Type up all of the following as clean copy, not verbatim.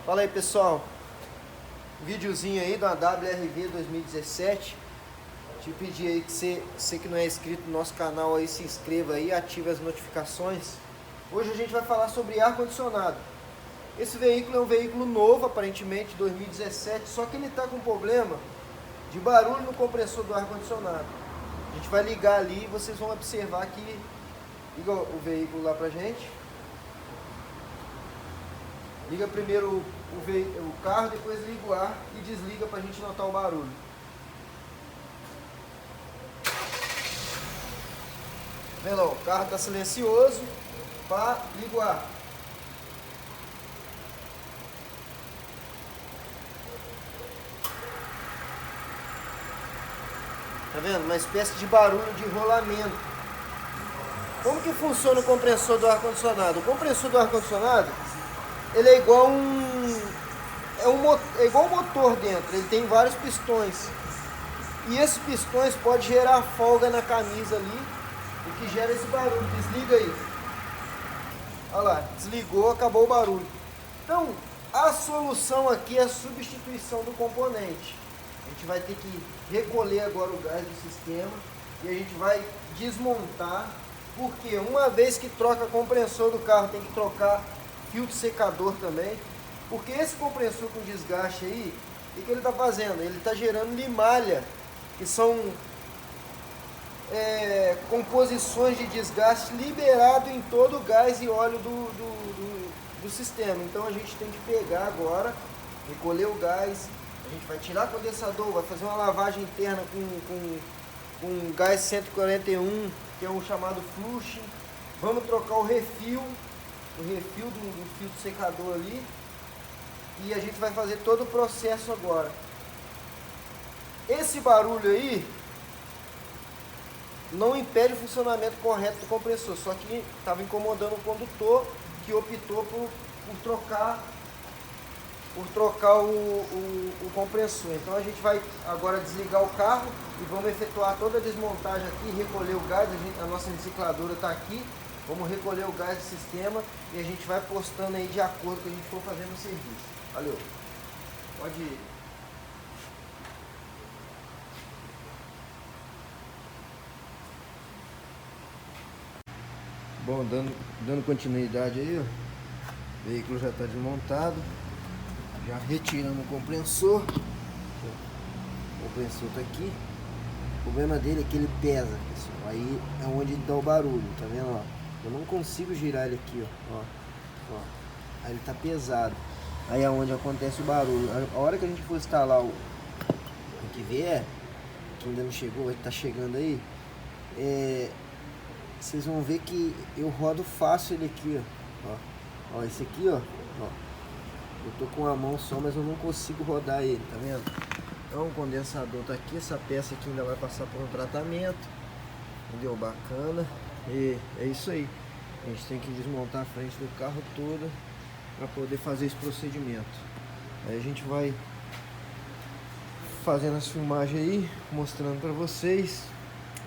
Fala aí, pessoal, videozinho aí da WRV 2017. Te pedir aí que você que não é inscrito no nosso canal aí, se inscreva aí, ative as notificações. Hoje a gente vai falar sobre ar-condicionado. Esse veículo é um veículo novo, aparentemente 2017, só que ele está com problema de barulho no compressor do ar-condicionado. A gente vai ligar ali e vocês vão observar que liga o veículo lá pra gente. Liga primeiro o carro, depois liga o ar e desliga pra gente notar o barulho. Vendo, ó, o carro está silencioso, pá, liga o ar. Tá vendo? Uma espécie de barulho de rolamento. Como que funciona o compressor do ar-condicionado? O compressor do ar-condicionado, ele é igual é igual um motor dentro, ele tem vários pistões. E esses pistões podem gerar folga na camisa ali, o que gera esse barulho. Desliga aí. Olha lá, desligou, acabou o barulho. Então, a solução aqui é a substituição do componente. A gente vai ter que recolher agora o gás do sistema e a gente vai desmontar, porque uma vez que troca compressor do carro, tem que trocar filtro secador também, porque esse compressor com desgaste aí, o que ele está fazendo? Ele está gerando limalha, que são composições de desgaste liberado em todo o gás e óleo do sistema. Então a gente tem que pegar agora, recolher o gás, a gente vai tirar o condensador, vai fazer uma lavagem interna com gás 141, que é o chamado flushing. Vamos trocar o refil do filtro secador ali, e a gente vai fazer todo o processo agora. Esse barulho aí não impede o funcionamento correto do compressor, só que estava incomodando o condutor, que optou por trocar o compressor. Então a gente vai agora desligar o carro e vamos efetuar toda a desmontagem aqui, recolher o gás. A nossa recicladora está aqui. Vamos recolher o gás do sistema e a gente vai postando aí de acordo com o que a gente for fazendo o serviço. Valeu. Pode ir. Bom, dando continuidade aí, ó. O veículo já está desmontado. Já retiramos o compressor. O compressor está aqui. O problema dele é que ele pesa, pessoal. Aí é onde dá o barulho, tá vendo? Ó? Eu não consigo girar ele aqui, ó. Aí ele tá pesado. Aí é onde acontece o barulho. A hora que a gente for instalar o que vier, que ainda não chegou, ele tá chegando aí, vocês vão ver que eu rodo fácil ele aqui, ó. Ó, esse aqui, ó. Eu tô com a mão só, mas eu não consigo rodar ele, tá vendo? Então o condensador tá aqui, essa peça aqui ainda vai passar por um tratamento. Entendeu? Bacana. E é isso aí. A gente tem que desmontar a frente do carro toda para poder fazer esse procedimento. Aí a gente vai fazendo as filmagens aí, mostrando para vocês.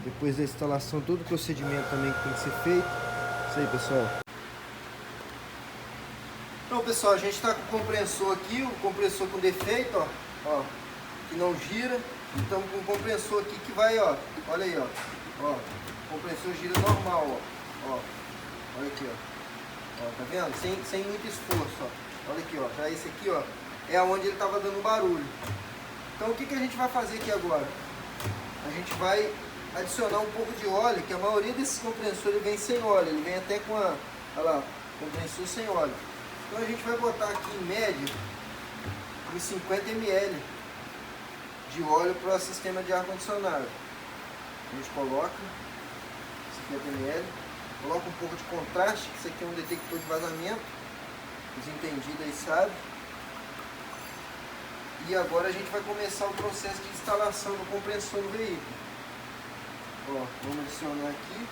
Depois da instalação, todo o procedimento também que tem que ser feito. Isso aí, pessoal. Então, pessoal, a gente está com o compressor aqui, o compressor com defeito, ó, que não gira. Então, com o compressor aqui que vai, ó, olha aí, ó, o compressor gira normal, ó, olha aqui, ó, tá vendo? Sem muito esforço, ó, olha aqui, ó, já esse aqui, ó, é onde ele estava dando barulho. Então, o que a gente vai fazer aqui agora? A gente vai adicionar um pouco de óleo, que a maioria desses compressores vem sem óleo, ele vem até com olha lá, compressor sem óleo. Então a gente vai botar aqui em média uns 50 ml de óleo para o sistema de ar-condicionado. A gente coloca 50 ml, coloca um pouco de contraste, que isso aqui é um detector de vazamento, os entendidos aí sabem. E agora a gente vai começar o processo de instalação do compressor no veículo. Ó, vamos adicionar aqui.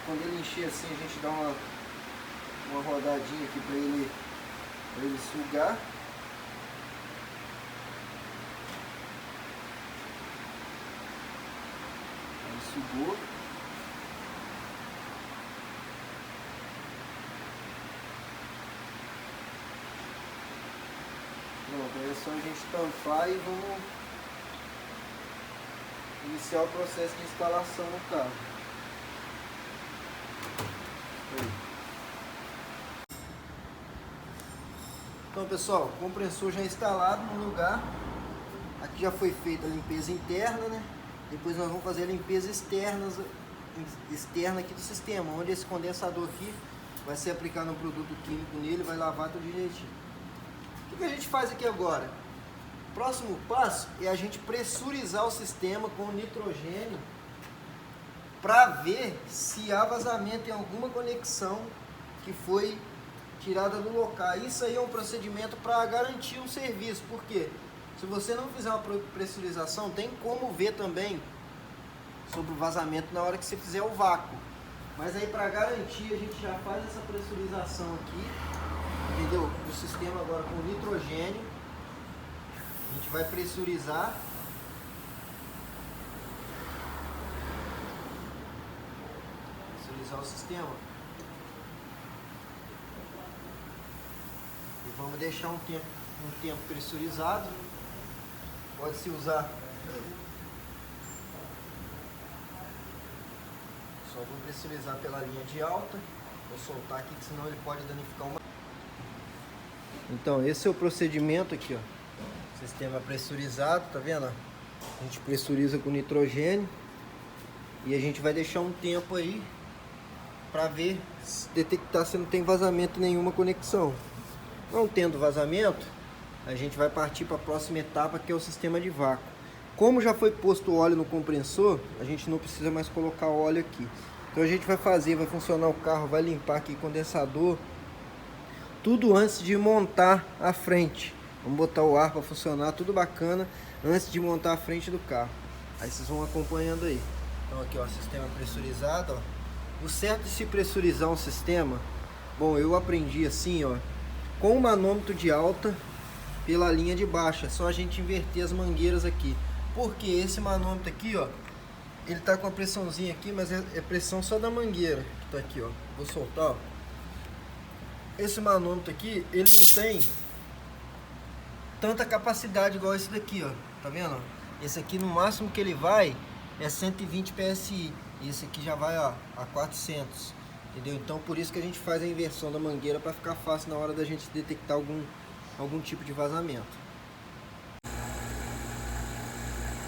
Quando ele encher assim, a gente dá uma rodadinha aqui para ele sugar. Ele tubou. Pronto, aí é só a gente tampar e vamos iniciar o processo de instalação no carro. Aí. Então pessoal, o compressor já instalado no lugar. Aqui já foi feita a limpeza interna, né? Depois nós vamos fazer a limpeza externa aqui do sistema, onde esse condensador aqui vai ser aplicado um produto químico nele, vai lavar tudo direitinho. O que a gente faz aqui agora? O próximo passo é a gente pressurizar o sistema com nitrogênio para ver se há vazamento em alguma conexão que foi tirada do local. Isso aí é um procedimento para garantir o serviço, porque se você não fizer uma pressurização, tem como ver também sobre o vazamento na hora que você fizer o vácuo. Mas aí para garantir a gente já faz essa pressurização aqui, entendeu? O sistema agora com nitrogênio. A gente vai pressurizar. Pressurizar o sistema. E vamos deixar um tempo pressurizado. Pode-se usar. Só vou pressurizar pela linha de alta. Vou soltar aqui, que senão ele pode danificar uma. Então, esse é o procedimento aqui, ó. Sistema pressurizado, tá vendo? A gente pressuriza com nitrogênio. E a gente vai deixar um tempo aí para ver, detectar se não tem vazamento em nenhuma conexão. Não tendo vazamento, a gente vai partir para a próxima etapa, que é o sistema de vácuo. Como já foi posto óleo no compressor, a gente não precisa mais colocar óleo aqui. Então a gente vai funcionar o carro, vai limpar aqui condensador, tudo antes de montar a frente. Vamos botar o ar para funcionar, tudo bacana, antes de montar a frente do carro. Aí vocês vão acompanhando aí. Então aqui, ó, sistema pressurizado, ó. O certo de se pressurizar um sistema, bom, eu aprendi assim, ó, com o manômetro de alta pela linha de baixa. É só a gente inverter as mangueiras aqui. Porque esse manômetro aqui, ó, ele tá com a pressãozinha aqui, mas é pressão só da mangueira. Que tá aqui, ó. Vou soltar, ó. Esse manômetro aqui, ele não tem tanta capacidade igual esse daqui, ó. Tá vendo? Esse aqui no máximo que ele vai é 120 PSI. E esse aqui já vai, ó, a 400. Entendeu? Então por isso que a gente faz a inversão da mangueira, para ficar fácil na hora da gente detectar algum tipo de vazamento.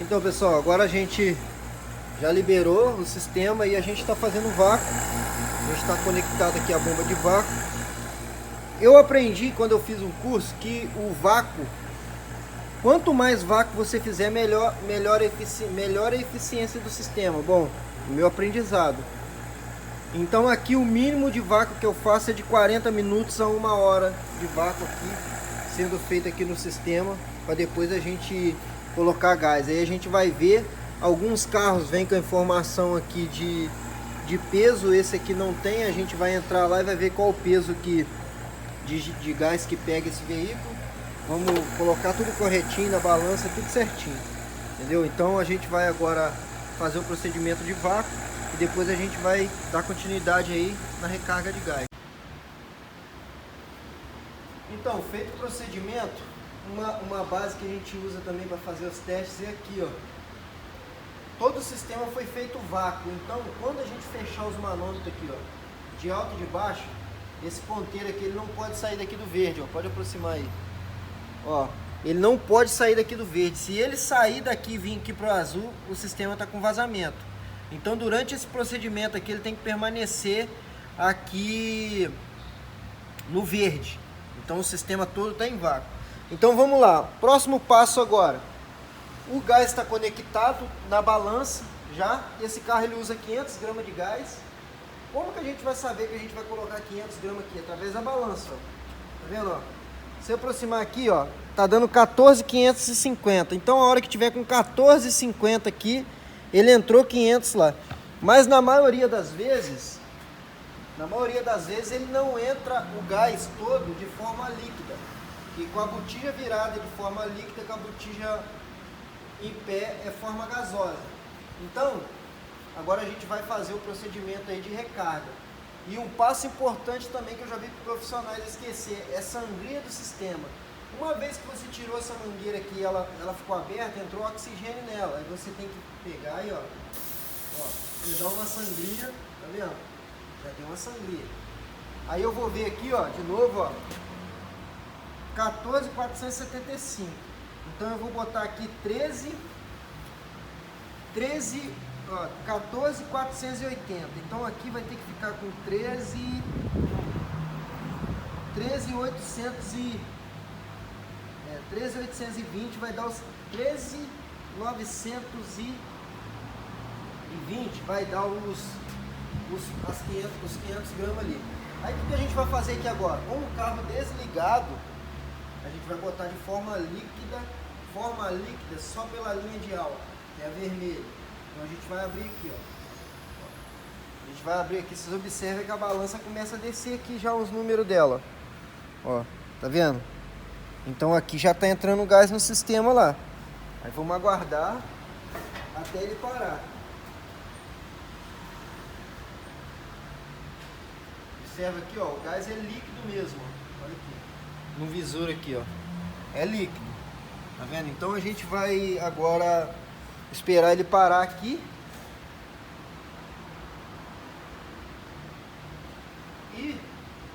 Então pessoal, agora a gente já liberou o sistema e a gente está fazendo vácuo. A gente está conectado aqui a bomba de vácuo. Eu aprendi quando eu fiz um curso que o vácuo, quanto mais vácuo você fizer, melhor a eficiência do sistema. Bom, o meu aprendizado. Então aqui o mínimo de vácuo que eu faço é de 40 minutos a 1 hora de vácuo aqui, sendo feito aqui no sistema, para depois a gente colocar gás. Aí a gente vai ver, alguns carros vêm com a informação aqui de peso, esse aqui não tem, a gente vai entrar lá e vai ver qual o peso de gás que pega esse veículo. Vamos colocar tudo corretinho na balança, tudo certinho, entendeu? Então a gente vai agora fazer o procedimento de vácuo e depois a gente vai dar continuidade aí na recarga de gás. Então, feito o procedimento, uma base que a gente usa também para fazer os testes é aqui, ó. Todo o sistema foi feito vácuo, então quando a gente fechar os manômetros aqui, ó, de alto e de baixo, esse ponteiro aqui ele não pode sair daqui do verde, ó. Pode aproximar aí. Ó, ele não pode sair daqui do verde. Se ele sair daqui e vir aqui pro azul, o sistema está com vazamento. Então durante esse procedimento aqui ele tem que permanecer aqui no verde. Então o sistema todo está em vácuo. Então vamos lá, próximo passo agora. O gás está conectado na balança já. Esse carro ele usa 500 gramas de gás. Como que a gente vai saber que a gente vai colocar 500 gramas aqui? Através da balança, ó. Tá vendo, ó? Se eu aproximar aqui, ó, tá dando 14.550. Então a hora que tiver com 14.50 aqui, ele entrou 500 lá. Mas na maioria das vezes ele não entra o gás todo de forma líquida. E com a botija virada de forma líquida, com a botija em pé é forma gasosa. Então, Agora a gente vai fazer o procedimento aí de recarga. E um passo importante também que eu já vi profissionais esquecer, é sangria do sistema. Uma vez que você tirou essa mangueira aqui, ela ficou aberta, entrou oxigênio nela. Aí você tem que pegar aí, ó, e dar uma sangria, tá vendo? Já deu uma sangria. Aí eu vou ver aqui, ó, de novo, ó, 14.475. Então eu vou botar aqui 14.480. Então aqui vai ter que ficar com 13.820, vai dar os 13.920, vai dar os 500 gramas ali. Aí o que a gente vai fazer aqui agora? Com o carro desligado, a gente vai botar de forma líquida só pela linha de alta, que é a vermelha. Então a gente vai abrir aqui, ó. A gente vai abrir aqui, vocês observam que a balança começa a descer aqui já os números dela. Ó, tá vendo? Então aqui já tá entrando gás no sistema lá. Aí vamos aguardar até ele parar. Observa aqui, ó, o gás é líquido mesmo, ó. Olha aqui, no visor aqui, ó, é líquido, tá vendo? Então a gente vai agora esperar ele parar aqui e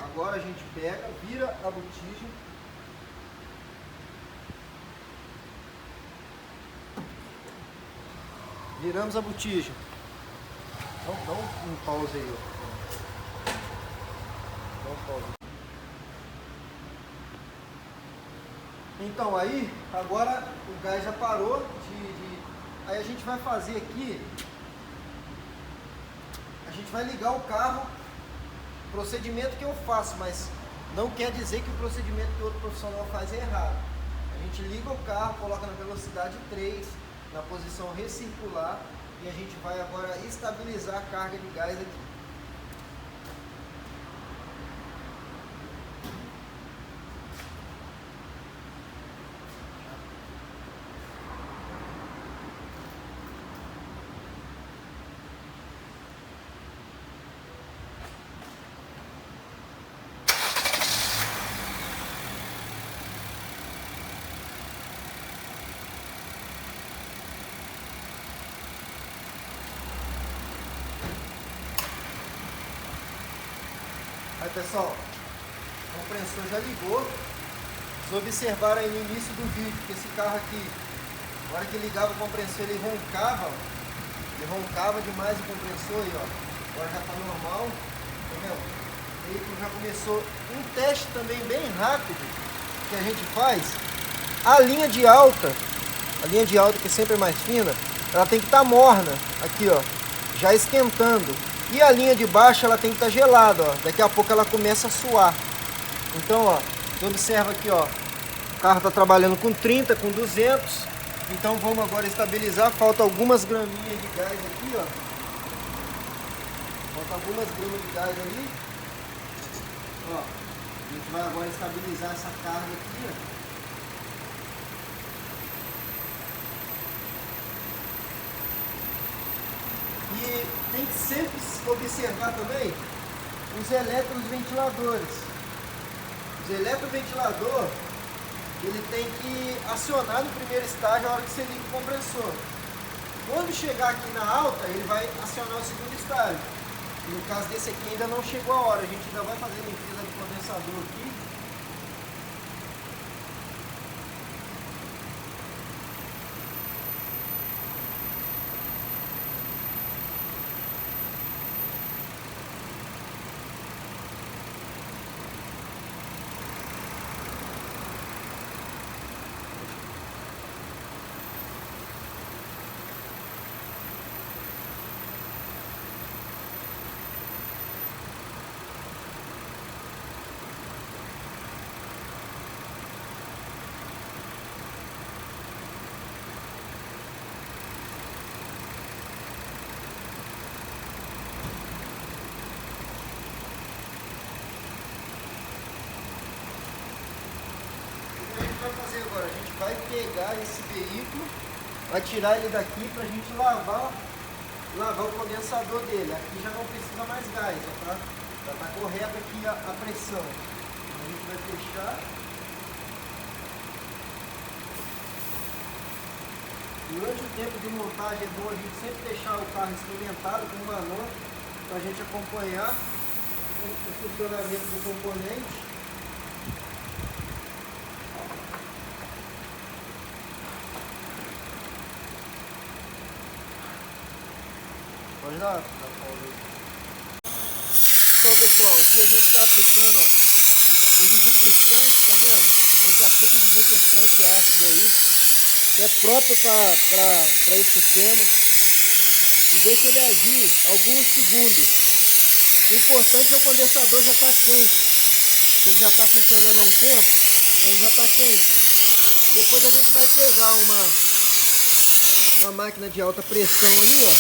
agora a gente pega, vira a botija, viramos a botija. Dá um pause aí, ó. Então aí, agora o gás já parou aí a gente vai fazer aqui, a gente vai ligar o carro, procedimento que eu faço, mas não quer dizer que o procedimento que outro profissional faz é errado. A gente liga o carro, coloca na velocidade 3, na posição recircular, e a gente vai agora estabilizar a carga de gás aqui. Aí pessoal, o compressor já ligou. Vocês observaram aí no início do vídeo que esse carro aqui, na hora que ligava o compressor, ele roncava demais o compressor aí, ó. Agora já tá normal, tá vendo? O veículo já começou. Um teste também bem rápido que a gente faz, a linha de alta que sempre é mais fina, ela tem que estar morna, aqui ó, já esquentando. E a linha de baixo ela tem que estar gelada, ó. Daqui a pouco ela começa a suar. Então, ó, você observa aqui, ó, o carro está trabalhando com 30, com 200. Então vamos agora estabilizar. Falta algumas graminhas de gás aqui, ó. Falta algumas gramas de gás ali. Ó, a gente vai agora estabilizar essa carga aqui, ó. E tem que sempre observar também os eletroventiladores. Os eletroventiladores, ele tem que acionar no primeiro estágio a hora que você liga o compressor. Quando chegar aqui na alta, ele vai acionar o segundo estágio. E no caso desse aqui ainda não chegou a hora, a gente ainda vai fazer a limpeza do condensador aqui. Vai fazer agora? A gente vai pegar esse veículo, vai tirar ele daqui para a gente lavar lavar o condensador dele. Aqui já não precisa mais gás, ó, tá? Já está correta aqui a pressão. A gente vai fechar. Durante o tempo de montagem é bom a gente sempre deixar o carro experimentado com uma manopla para a gente acompanhar o funcionamento do componente. Pode dar. Então, pessoal, aqui a gente está aplicando, ó, um desinfetante, tá vendo? A gente aplica o desinfetante ácido aí, que é próprio para esse sistema, e deixa ele agir alguns segundos. O importante é o condensador já estar quente. Ele já está funcionando há um tempo, então ele já está quente. Depois a gente vai pegar uma máquina de alta pressão ali, ó,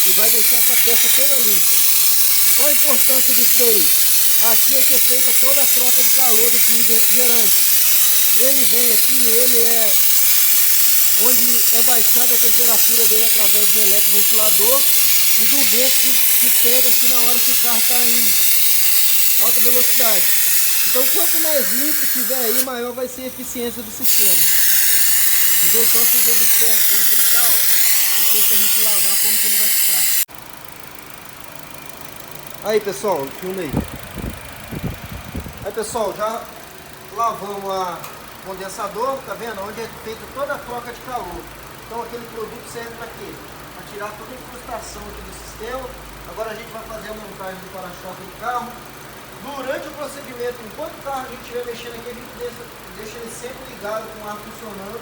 e vai deixar essa peça toda limpa. Qual a importância disso daí? Aqui é que é feita toda a troca de calor do fluido refrigerante. Ele vem aqui, ele é onde é baixada a temperatura dele através do eletroventilador e do vento que pega aqui na hora que o carro está em alta velocidade. Então quanto mais limpo tiver aí, maior vai ser a eficiência do sistema. E voltar para o vídeo externo como que ele está, ó. Depois que a gente lavar, como que ele vai ficar. Aí, pessoal, filma aí. Aí, pessoal, já lavamos o condensador, tá vendo? Onde é feita toda a troca de calor. Então aquele produto serve para quê? Para tirar toda a incrustação aqui do sistema. Agora a gente vai fazer a montagem do para-choque do carro. Durante o procedimento, enquanto o carro a gente estiver mexendo aqui, a gente deixa ele sempre ligado com o ar funcionando,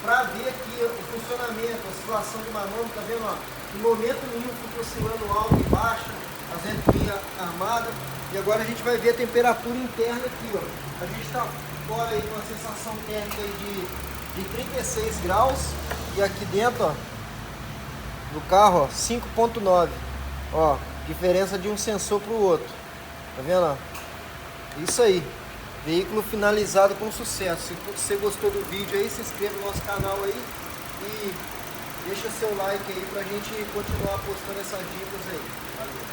para ver aqui o funcionamento, a situação do manômetro, tá vendo? Ó, em momento nenhum fica oscilando alto e baixo, as ventoinhas armadas. E agora a gente vai ver a temperatura interna aqui, ó. A gente está fora aí com uma sensação térmica aí de 36 graus. E aqui dentro, ó, do carro, ó, 5.9. Ó, diferença de um sensor para o outro. Tá vendo? Ó? Isso aí. Veículo finalizado com sucesso. Se você gostou do vídeo aí, se inscreva no nosso canal aí e deixa seu like aí pra gente continuar postando essas dicas aí. Valeu!